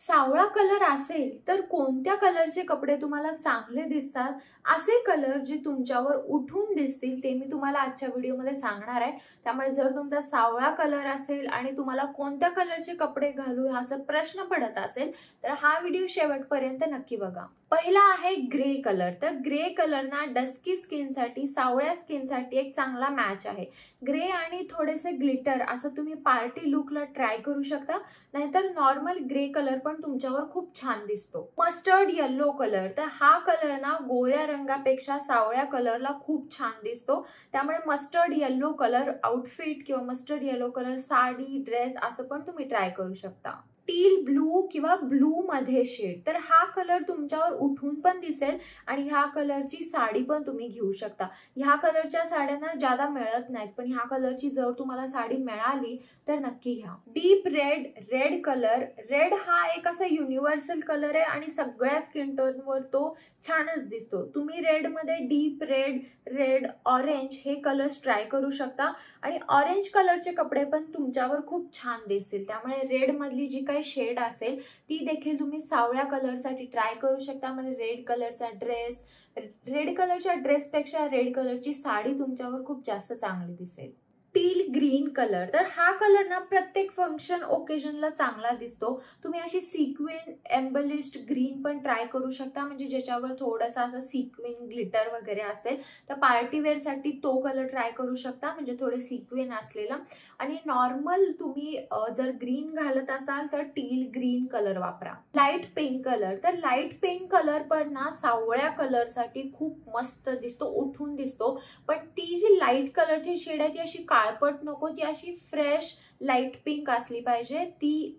सावळा कलर असेल तर कोणत्या कलरचे कपडे तुम्हाला चांगले दिसतात, असे कलर जे तुमच्यावर उठून दिसतील ते मी तुम्हाला आजच्या व्हिडिओमध्ये सांगणार आहे। त्यामुळे जर तुमचा सावळा कलर असेल आणि तुम्हाला कोणत्या कलरचे कपडे घालू ह्याचा प्रश्न पडत असेल तर हा व्हिडिओ शेवटपर्यंत नक्की बघा। पहिला आहे ग्रे कलर। तर ग्रे कलर ना डस्की स्किनसाठी, सावळ्या स्किनसाठी एक चांगला मॅच आहे। ग्रे आणि थोडेसे ग्लिटर असं तुम्ही पार्टी लुकला ट्राय करू शकता, नाहीतर नॉर्मल ग्रे कलर पण तुमच्यावर खूप छान दिसतो। Mustard yellow colour. तर हा कलर ना गोऱ्या रंगापेक्षा सावळ्या कलरला खूप छान दिसतो, त्यामुळे मस्टर्ड येलो कलर आउटफिट किंवा mustard yellow colour sari, dress असं पण तुम्ही ट्राय करू शकता। टील ब्लू किंवा ब्लू मध्ये शेड। तर हा कलर तुमच्यावर उठून पण दिसेल आणि ह्या कलरची साडी पण तुम्ही घेऊ शकता। ह्या कलरच्या साड्यांना ज्यादा मिळत नाहीत, पण ह्या कलरची जर तुम्हाला साडी मिळाली तर नक्की घ्या। Deep red, red colour. Red हा एक असा युनिव्हर्सल कलर आहे आणि सगळ्या स्किन टोनवर तो छानच दिसतो। तुम्ही रेड मध्ये डीप रेड, रेड ऑरेंज हे कलर्स ट्राय करू शकता आणि ऑरेंज कलरचे कपडे पण तुमच्यावर खूप छान दिसतील। त्यामुळे रेड मधली जी काही शेड असेल ती देखील तुम्ही सावळ्या कलर साठी ट्राय करू शकता। म्हणजे रेड कलरचा ड्रेस, रेड कलरच्या ड्रेस पेक्षा रेड कलरची साडी तुमच्यावर खूप जास्त चांगली दिसेल। Till green colour. तर हा कलर ना प्रत्येक फंक्शन ओकेजनला चांगला दिसतो। तुम्ही अशी सिक्वेन एम्बलिश्ड ग्रीन पण ट्राय करू शकता, म्हणजे ज्याच्यावर थोडासा असं सिक्वेन ग्लिटर वगैरे असेल तर पार्टी वेअर साठी तो कलर ट्राय करू शकता, म्हणजे थोडे सिक्वेन असलेला। आणि नॉर्मल तुम्ही जर ग्रीन घालत असाल तर टील ग्रीन कलर वापरा। Light pink colour. तर लाईट पिंक कलर पण ना सावळ्या कलर साठी खूप मस्त दिसतो, उठून दिसतो। पण ती जी लाईट कलरची शेड आहे ती अशी काळपट नको, ती अशी फ्रेश लाईट पिंक असली पाहिजे।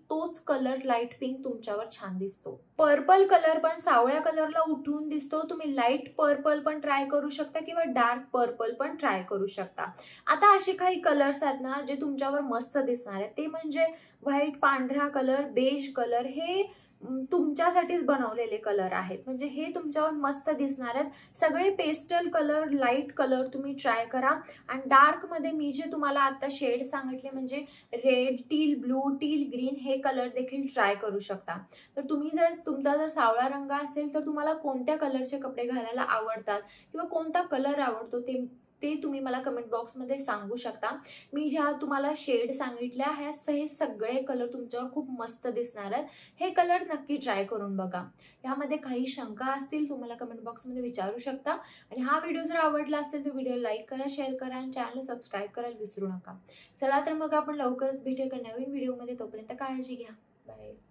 तोच कलर लाईट पिंक तुमच्यावर छान दिसतो। पर्पल कलर पण सावळ्या कलरला उठून दिसतो। तुम्ही लाईट पर्पल पण ट्राय करू शकता किंवा डार्क पर्पल पण ट्राय करू शकता। आता असे काही कलर्स आहेत ना जे तुमच्यावर मस्त दिसणार आहेत, ते म्हणजे व्हाईट, पांढरा कलर, बेज कलर। हे तुमच्यासाठीच बनवलेले कलर आहेत, म्हणजे हे तुमच्यावर मस्त दिसणार आहेत। सगळे पेस्टल कलर, लाईट कलर तुम्ही ट्राय करा। आणि डार्क मध्ये मी जे तुम्हाला आता शेड सांगितले म्हणजे red, teal blue, till green हे कलर देखील ट्राय करू शकता। तर तुमचा जर सावळा रंग असेल तर तुम्हाला कोणत्या कलरचे कपडे घालायला आवडतात किंवा कोणता कलर आवडतो ते तुम्ही मला कमेंट बॉक्स मध्ये सांगू शकता। मी ज्या तुम्हाला शेड सांगितल्या हे सगळे कलर तुमच्यावर खूप मस्त दिसणार आहेत। हे कलर नक्की ट्राय करून बघा। यामध्ये काही शंका असतील तुम्हाला कमेंट बॉक्स मध्ये विचारू शकता। आणि हा व्हिडिओ जर आवडला असेल तर व्हिडिओ लाईक करा, शेअर करा आणि चॅनल सबस्क्राईब करायला विसरू नका। चला तर मग आपण लवकरच भेटूया एका नवीन व्हिडिओ मध्ये। तोपर्यंत काळजी घ्या। बाय।